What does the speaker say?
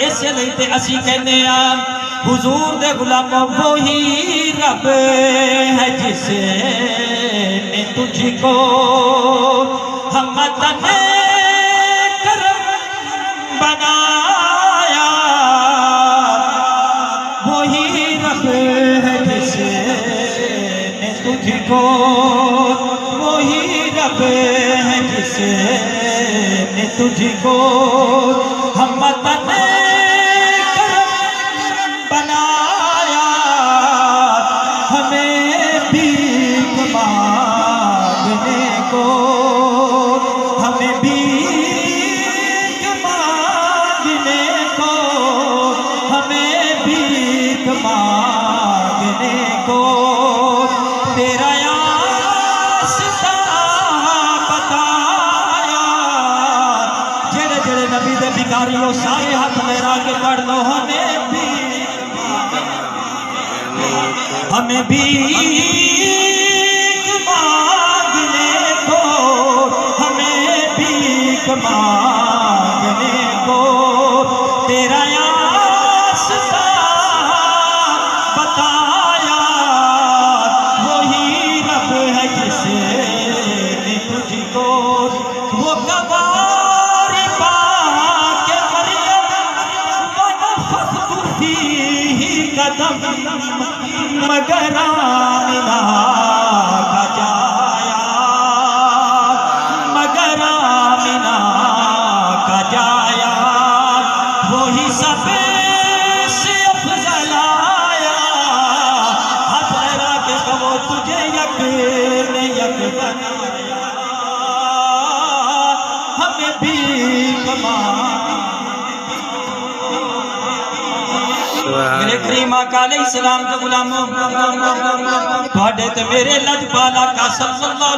اس لئی تے اسی کہنے حضور دے غلاموں وہی رب ہے جس نے تجھ کو ہمتن کرم بنایا، وہی رب ہے جس نے تجھ کو، وہی رب ہے جس نے تجھ کو ہمتن بھکاریوں سارے ہاتھ میرا کے پڑھ لو، ہمیں بھی مانگنے کو، ہمیں بھی مانگنے کو تیرا واسطہ بتایا، وہی رب ہے جس نے تجھ کو وہ گواری قدم مگر آمنہ کا جایا، مگر آمنہ کا جایا، وہی سب سے افضل آیا، ہاتھ لہرا کے کہو تجھے یک نے یک بنایا، ہمیں بھی میرے کریم آقا علیہ السلام کے غلاموں، تھوڑے تے میرے لجپال آقا صلی اللہ علیہ